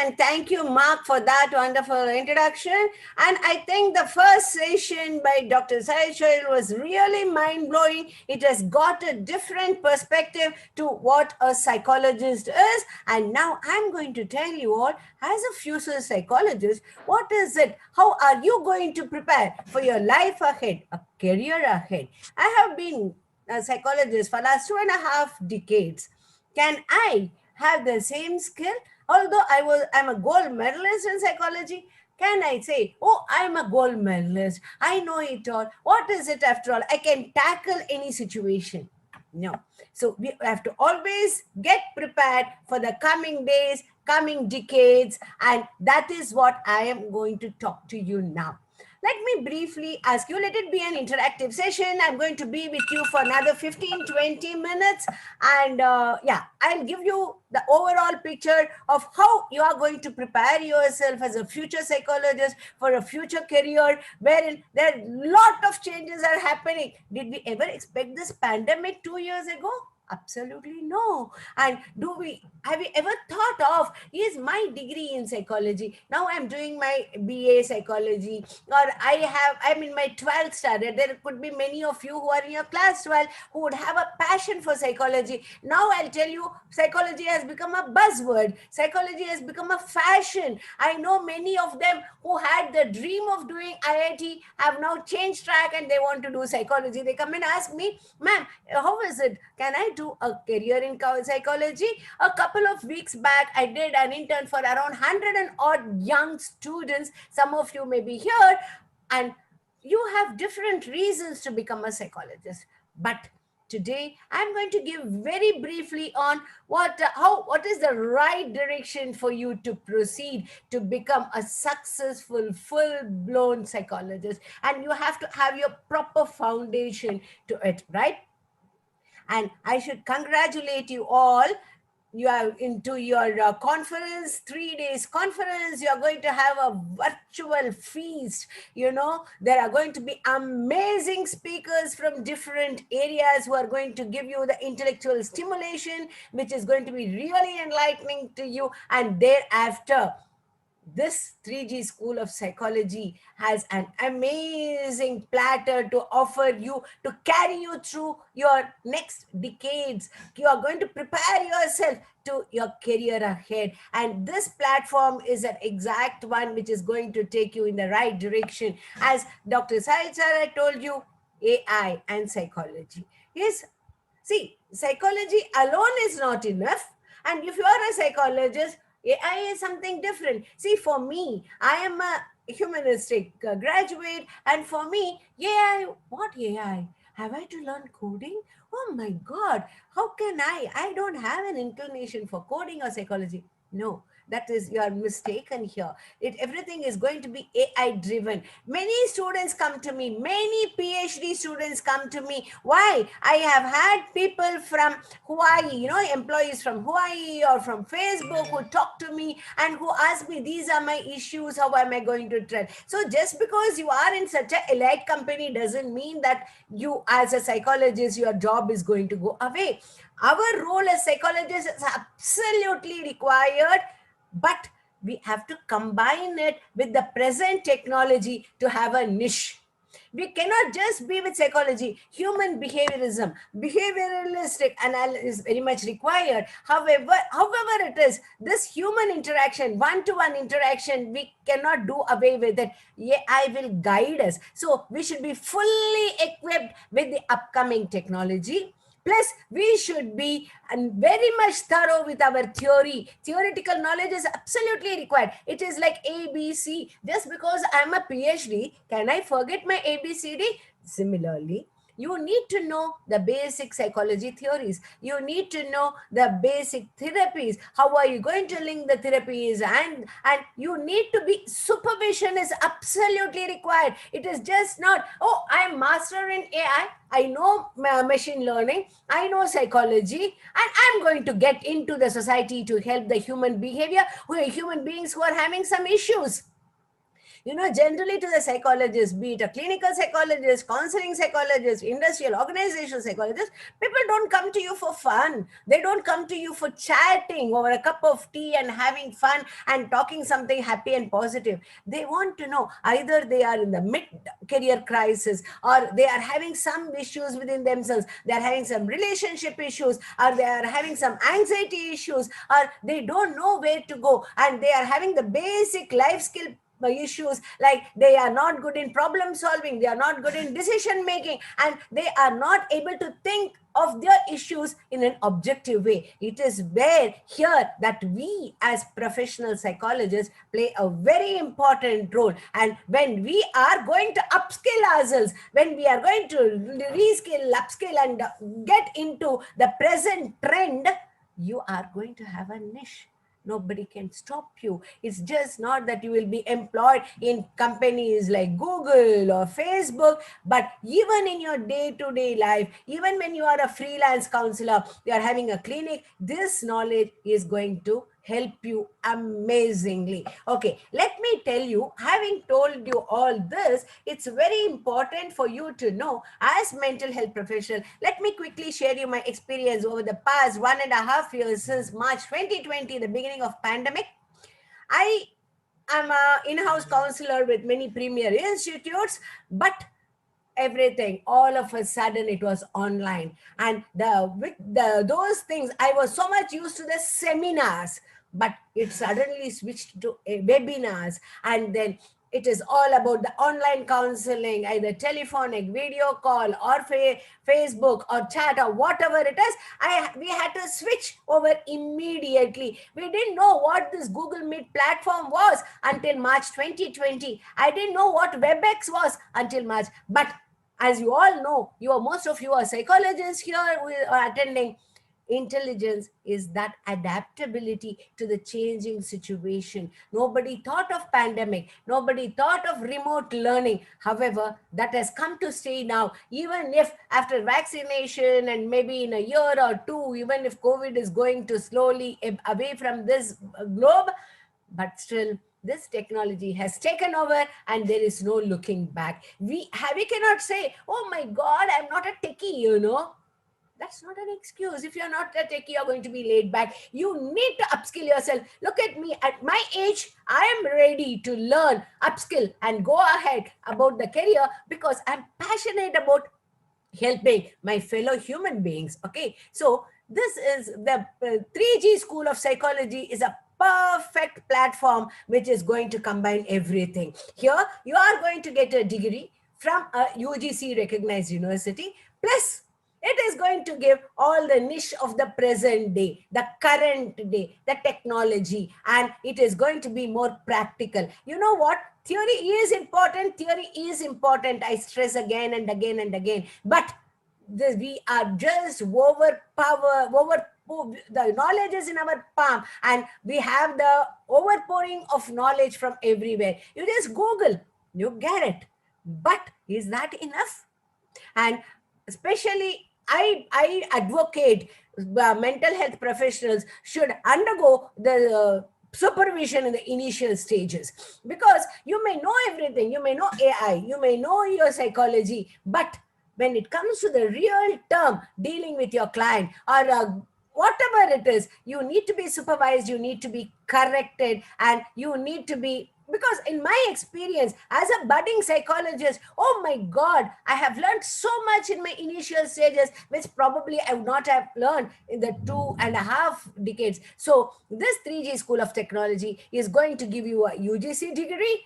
and thank you, Mark, for that wonderful introduction. And I think the first session by Dr. Saichel was really mind-blowing. It has got a different perspective to what a psychologist is. And now I'm going to tell you all, as a future psychologist, what is it? How are you going to prepare for your life ahead, a career ahead? I have been a psychologist for the last 2.5 decades. Can I have the same skill? Although I'm a gold medalist in psychology, can I say, oh, I'm a gold medalist, I know it all? What is it after all? I can tackle any situation. No. So we have to always get prepared for the coming days, coming decades, and that is what I am going to talk to you now. Let me briefly ask you, let it be an interactive session. I'm going to be with you for another 15-20 minutes. And I'll give you the overall picture of how you are going to prepare yourself as a future psychologist for a future career, wherein there are a lot of changes are happening. Did we ever expect this pandemic 2 years ago? Absolutely no. And have you ever thought of, is my degree in psychology, now I'm doing my BA psychology, or I'm in my 12th standard. There could be many of you who are in your class 12 who would have a passion for psychology. Now I'll tell you, psychology has become a buzzword. Psychology has become a fashion. I know many of them who had the dream of doing IIT have now changed track and they want to do psychology. They come and ask me, ma'am, how is it? Can I do a career in psychology? A couple of weeks back, I did an intern for around 100 and odd young students. Some of you may be here, and you have different reasons to become a psychologist. But today, I'm going to give very briefly on what is the right direction for you to proceed to become a successful, full-blown psychologist. And you have to have your proper foundation to it, right? And I should congratulate you all. You are into your conference, 3 days conference. You are going to have a virtual feast. There are going to be amazing speakers from different areas who are going to give you the intellectual stimulation, which is going to be really enlightening to you. And thereafter, this 3G School of Psychology has an amazing platter to offer you, to carry you through your next decades. You are going to prepare yourself to your career ahead. And this platform is an exact one which is going to take you in the right direction. As Dr. Saichara told you, AI and psychology. Yes, see, psychology alone is not enough. And if you are a psychologist, AI is something different. See, for me, I am a humanistic graduate, and for me, AI, what AI? Have I to learn coding? Oh my God, how can I? I don't have an inclination for coding or psychology. No, that is, you are mistaken here. Everything is going to be AI driven. Many students come to me, many PhD students come to me. Why? I have had people from Hawaii, employees from Hawaii or from Facebook who talk to me and who ask me, these are my issues, how am I going to tread? So just because you are in such an elite company doesn't mean that you, as a psychologist, your job is going to go away. Our role as psychologists is absolutely required, but we have to combine it with the present technology to have a niche. We cannot just be with psychology. Human behaviorism, behavioralistic analysis is very much required. However it is, this human interaction, one-to-one interaction, we cannot do away with it. AI will guide us. So we should be fully equipped with the upcoming technology. Plus, we should be very much thorough with our theory. Theoretical knowledge is absolutely required. It is like ABC. Just because I'm a PhD, can I forget my ABCD? Similarly, you need to know the basic psychology theories. You need to know the basic therapies. How are you going to link the therapies? And you need to be, supervision is absolutely required. It is just not, oh, I'm master in AI. I know machine learning. I know psychology. And I'm going to get into the society to help the human behavior, human beings who are having some issues. Generally to the psychologist, be it a clinical psychologist, counseling psychologist, industrial organizational psychologist, people don't come to you for fun. They don't come to you for chatting over a cup of tea and having fun and talking something happy and positive. They want to know either they are in the mid career crisis, or they are having some issues within themselves, they are having some relationship issues, or they are having some anxiety issues, or they don't know where to go, and they are having the basic life skill issues, like they are not good in problem solving, they are not good in decision making, and they are not able to think of their issues in an objective way. It is where here that we as professional psychologists play a very important role. And when we are going to upskill ourselves, when we are going to reskill, upskill, and get into the present trend, you are going to have a niche. Nobody can stop you. It's just not that you will be employed in companies like Google or Facebook, but even in your day-to-day life, even when you are a freelance counselor, you are having a clinic, this knowledge is going to help you amazingly. Okay, let me tell you, having told you all this, it's very important for you to know as mental health professional. Let me quickly share you my experience over the past 1.5 years since March 2020, the beginning of pandemic. I am an in-house counselor with many premier institutes, but everything all of a sudden it was online, and those things, I was so much used to the seminars, but it suddenly switched to webinars, and then it is all about the online counseling, either telephonic, video call, or Facebook or chat or whatever it is. We had to switch over immediately. We didn't know what this Google Meet platform was until March 2020. I didn't know what WebEx was until March. But as you all know, most of you are psychologists here who are attending. Intelligence is that adaptability to the changing situation. Nobody thought of pandemic. Nobody thought of remote learning. However, that has come to stay now. Even if after vaccination and maybe in a year or two, even if COVID is going to slowly away from this globe, but still this technology has taken over and there is no looking back. We cannot say, oh my God, I'm not a techie. That's not an excuse. If you're not a techie, you're going to be laid back. You need to upskill yourself. Look at me. At my age, I am ready to learn, upskill, and go ahead about the career because I'm passionate about helping my fellow human beings. Okay. So this is the 3G School of Psychology is a perfect platform which is going to combine everything. Here, you are going to get a degree from a UGC recognized university, plus it is going to give all the niche of the present day, the current day, the technology, and it is going to be more practical. You know what? Theory is important. Theory is important. I stress again and again and again. But we are just the knowledge is in our palm, and we have the overpouring of knowledge from everywhere. You just Google, you get it. But is that enough? And especially I advocate mental health professionals should undergo the supervision in the initial stages, because you may know everything, you may know AI, you may know your psychology, but when it comes to the real term dealing with your client or whatever it is, you need to be supervised, you need to be corrected, and you need to be, because in my experience as a budding psychologist, oh my God, I have learned so much in my initial stages, which probably I would not have learned in the 2.5 decades. So this 3G School of Technology is going to give you a UGC degree,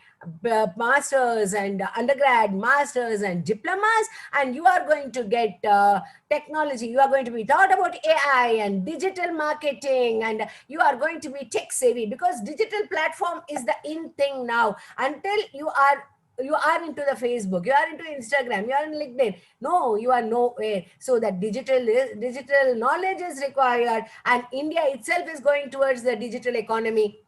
masters and undergrad, masters and diplomas, and you are going to get technology. You are going to be taught about AI and digital marketing, and you are going to be tech savvy, because digital platform is the in thing now. Until you are into the Facebook, you are into Instagram, you are in LinkedIn, no, you are nowhere. So that digital knowledge is required, and India itself is going towards the digital economy.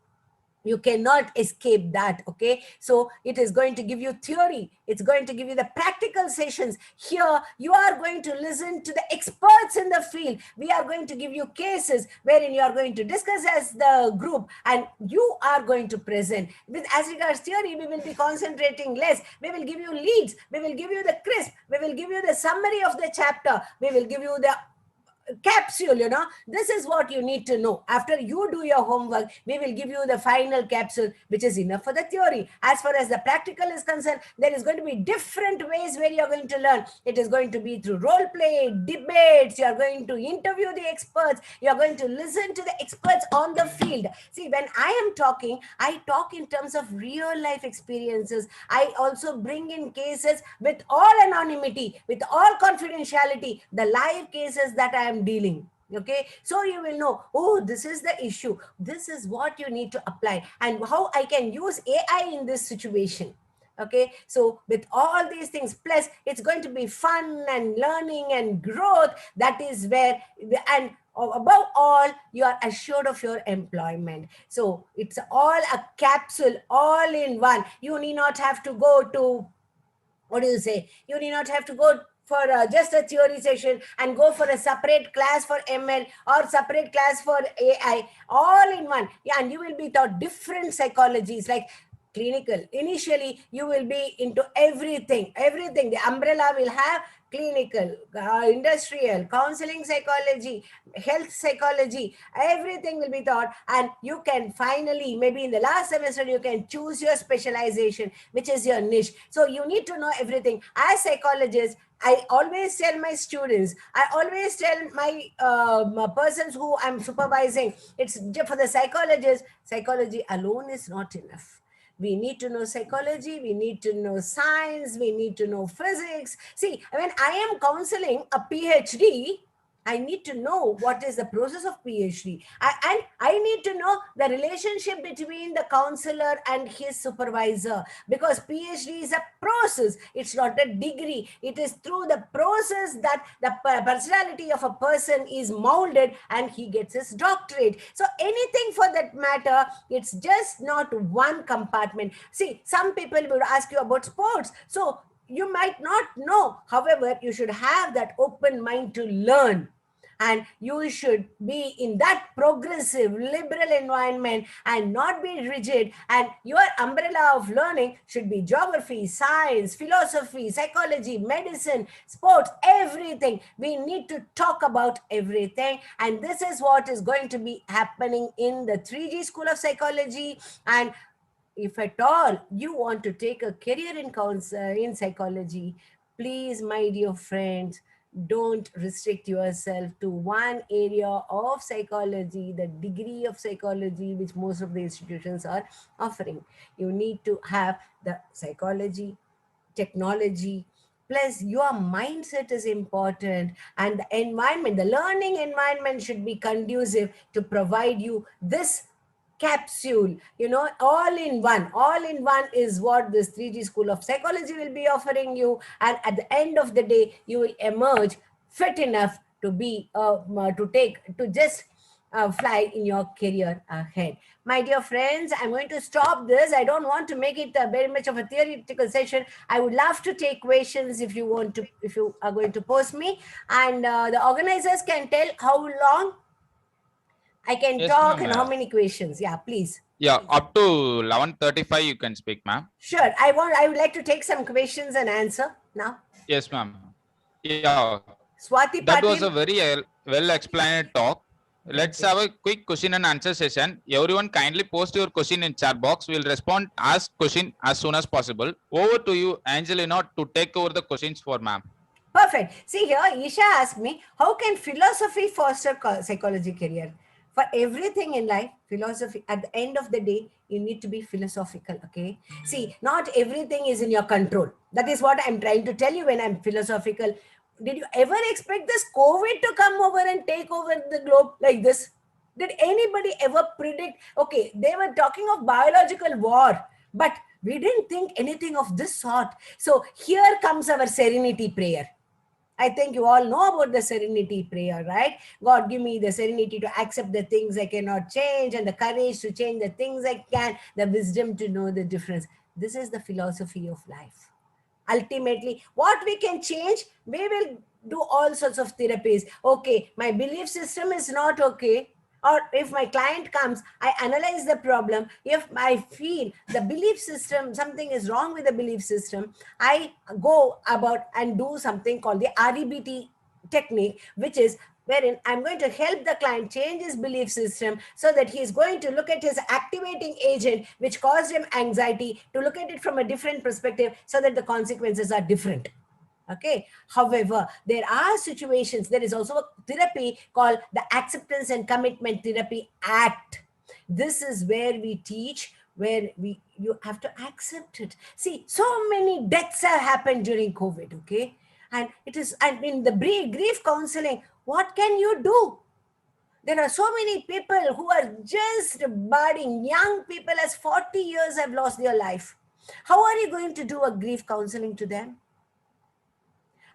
You cannot escape that. Okay, so it is going to give you theory, it's going to give you the practical sessions. Here you are going to listen to the experts in the field. We are going to give you cases wherein you are going to discuss as the group, and you are going to present with. As regards theory, we will be concentrating less. We will give you leads, we will give you the crisp, we will give you the summary of the chapter, we will give you the capsule. This is what you need to know. After you do your homework, we will give you the final capsule, which is enough for the theory. As far as the practical is concerned, there is going to be different ways where you're going to learn. It is going to be through role play, debates, you're going to interview the experts, you're going to listen to the experts on the field. See, when I am talking, I talk in terms of real life experiences. I also bring in cases with all anonymity, with all confidentiality, the live cases that I am dealing. Okay, so you will know, oh, this is the issue, this is what you need to apply, and how I can use AI in this situation. Okay, so with all these things, plus it's going to be fun and learning and growth. That is where, and above all, you are assured of your employment. So it's all a capsule, all in one. You need not have to go to, what do you say, you need not have to go for just a theory session and go for a separate class for ML or separate class for AI, all in one. Yeah, and you will be taught different psychologies, like clinical. Initially, you will be into everything. The umbrella will have clinical, industrial, counseling psychology, health psychology, everything will be taught. And you can finally, maybe in the last semester, you can choose your specialization, which is your niche. So you need to know everything. As psychologists, I always tell my students, I always tell my persons who I'm supervising, it's for the psychologist, psychology alone is not enough. We need to know psychology, we need to know science, we need to know physics. See, when I am counseling a PhD, I need to know what is the process of PhD. And I need to know the relationship between the counselor and his supervisor, because PhD is a process. It's not a degree. It is through the process that the personality of a person is molded and he gets his doctorate. So anything for that matter, it's just not one compartment. See, some people will ask you about sports. So you might not know. However, you should have that open mind to learn. And you should be in that progressive, liberal environment and not be rigid. And your umbrella of learning should be geography, science, philosophy, psychology, medicine, sports, everything. We need to talk about everything. And this is what is going to be happening in the 3G School of Psychology. And if at all you want to take a career in psychology, please, my dear friends, don't restrict yourself to one area of psychology, the degree of psychology which most of the institutions are offering. You need to have the psychology, technology, plus your mindset is important, and the environment, the learning environment should be conducive to provide you this capsule, all in one is what this 3G School of Psychology will be offering you. And at the end of the day, you will emerge fit enough to be to just fly in your career ahead. My dear friends, I'm going to stop this. I don't want to make it very much of a theoretical session. I would love to take questions if you are going to post me, and the organizers can tell how long I can Yes, talk ma'am. and how many questions. Yeah, please. Yeah, up to 11:35 you can speak, ma'am. Sure. I would like to take some questions and answer now. Yes, ma'am. Yeah, Swati that was a Patil. very well explained talk. Let's Okay. have a quick question and answer session. Everyone kindly post your question in chat box. We'll respond ask question as soon as possible. Over to you, Angelina, to take over the questions for ma'am. Perfect. See here, Isha asked me, how can philosophy foster psychology career? For everything in life, philosophy, at the end of the day, you need to be philosophical, okay? See, not everything is in your control. That is what I'm trying to tell you when I'm philosophical. Did you ever expect this COVID to come over and take over the globe like this? Did anybody ever predict? Okay, they were talking of biological war, but we didn't think anything of this sort. So here comes our serenity prayer. I think you all know about the Serenity Prayer, right? God, give me the serenity to accept the things I cannot change, and the courage to change the things I can, the wisdom to know the difference. This is the philosophy of life. Ultimately, what we can change, we will do all sorts of therapies. Okay, my belief system is not okay. Or if my client comes, I analyze the problem. If I feel the belief system, something is wrong with the belief system, I go about and do something called the REBT technique, which is wherein I'm going to help the client change his belief system so that he is going to look at his activating agent, which caused him anxiety, to look at it from a different perspective so that the consequences are different. Okay. However, there are situations, there is also a therapy called the Acceptance and Commitment Therapy Act. This is where we teach, where you have to accept it. See, so many deaths have happened during COVID, okay? And it is, and in the grief counseling, what can you do? There are so many people who are just budding, young people as 40 years have lost their life. How are you going to do a grief counseling to them?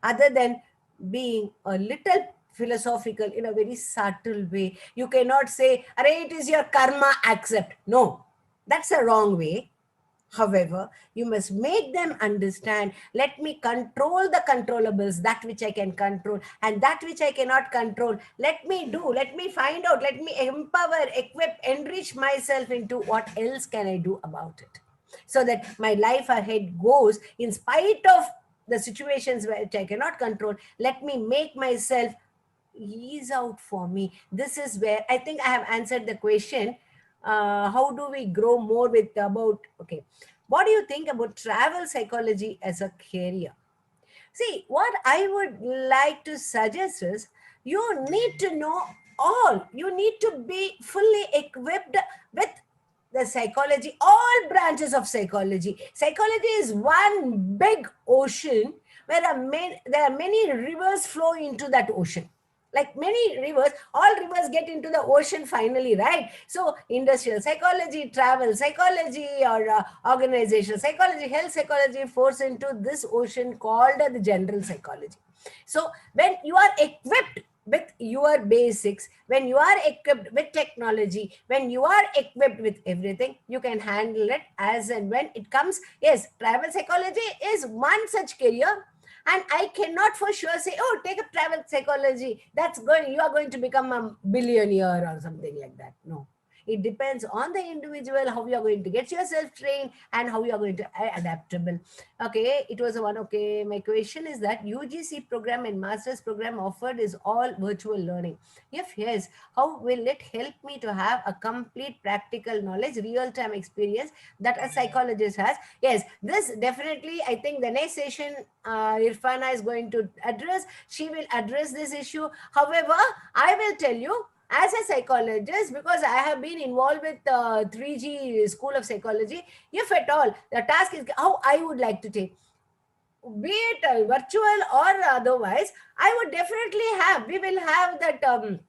Other than being a little philosophical in a very subtle way. You cannot say, "Arey, it is your karma, accept." No, that's a wrong way. However, you must make them understand, let me control the controllables, that which I can control, and that which I cannot control. Let me do, let me find out, let me empower, equip, enrich myself into what else can I do about it. So that my life ahead goes in spite of the situations which I cannot control. Let me make myself ease out for me. This is where I think I have answered the question. How do we grow more with about, okay, what do you think about travel psychology as a career? See, what I would like to suggest is, you need to know all. You need to be fully equipped with the psychology, all branches of psychology. Psychology is one big ocean where there are many rivers flow into that ocean. Like many rivers, all rivers get into the ocean finally, right? So industrial psychology, travel psychology, or organizational psychology, health psychology force into this ocean called the general psychology. So when you are equipped with your basics, when you are equipped with technology, when you are equipped with everything, you can handle it as and when it comes. Yes, travel psychology is one such career, and I cannot for sure say, oh, take up travel psychology, that's going, you are going to become a billionaire or something like that. No, it depends on the individual, how you are going to get yourself trained and how you are going to adaptable. Okay, it was a one. Okay, my question is that UGC program and master's program offered is all virtual learning. If yes, how will it help me to have a complete practical knowledge, real time experience that a psychologist has? Yes, this definitely, I think the next session Irfana is going to address. She will address this issue. However, I will tell you, as a psychologist, because I have been involved with 3G School of Psychology, if at all the task is how I would like to take, be it virtual or otherwise, I would definitely have, we will have that.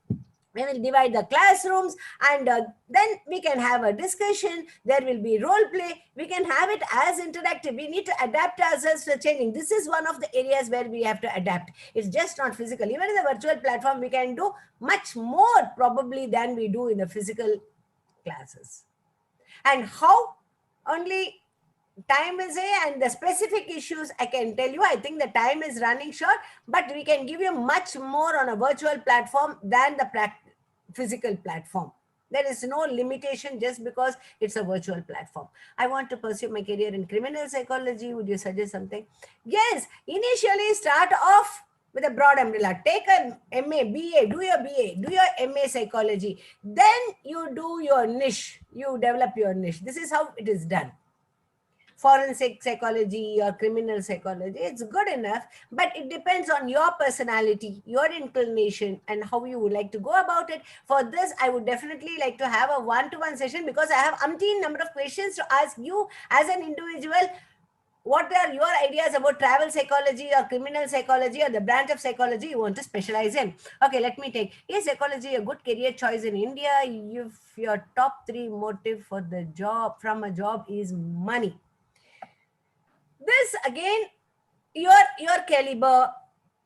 We will divide the classrooms, and then we can have a discussion. There will be role play. We can have it as interactive. We need to adapt ourselves to changing. This is one of the areas where we have to adapt. It's just not physical. Even in the virtual platform, we can do much more probably than we do in the physical classes. And how? Only time is a, and the specific issues I can tell you. I think the time is running short, but we can give you much more on a virtual platform than the physical platform. There is no limitation just because it's a virtual platform. I want to pursue my career in criminal psychology. Would you suggest something? Yes, initially start off with a broad umbrella. Take an MA, BA, do your BA, do your MA psychology. Then you do your niche. You develop your niche. This is how it is done. Forensic psychology or criminal psychology, it's good enough, but it depends on your personality, your inclination, and how you would like to go about it. For this, I would definitely like to have a one-to-one session, because I have umpteen number of questions to ask you as an individual. What are your ideas about travel psychology or criminal psychology or the branch of psychology you want to specialize in? Okay, let me take, is psychology a good career choice in India if your top 3 motive for the job from a job is money? This again, your caliber,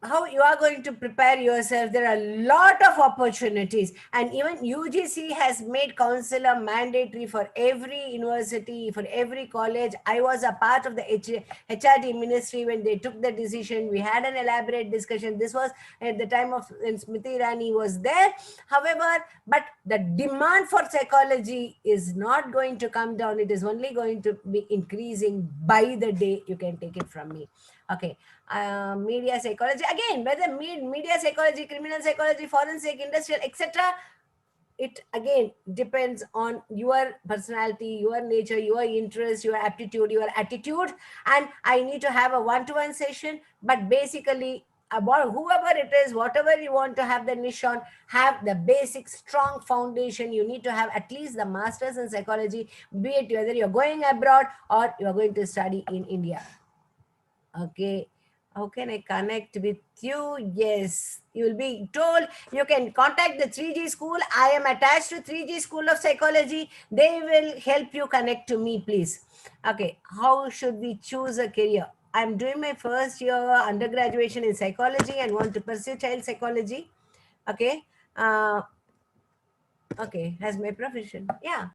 how you are going to prepare yourself. There are a lot of opportunities, and even UGC has made counselor mandatory for every university, for every college. I was a part of the HRD ministry when they took the decision. We had an elaborate discussion. This was at the time of when Smriti Irani was there. However, but the demand for psychology is not going to come down. It is only going to be increasing by the day. You can take it from me. Okay. Media psychology, again, whether media psychology, criminal psychology, forensic, industrial, etc., it again depends on your personality, your nature, your interest, your aptitude, your attitude. And I need to have a one-to-one session, but basically about whoever it is, whatever you want to have the niche on, have the basic strong foundation. You need to have at least the masters in psychology, be it whether you're going abroad or you're going to study in India. Okay. How can I connect with you? Yes, you will be told you can contact the 3G school. I am attached to 3G School of Psychology. They will help you connect to me, please. Okay, how should we choose a career? I'm doing my first year undergraduation in psychology and want to pursue child psychology. Okay. Okay, as my profession. Yeah.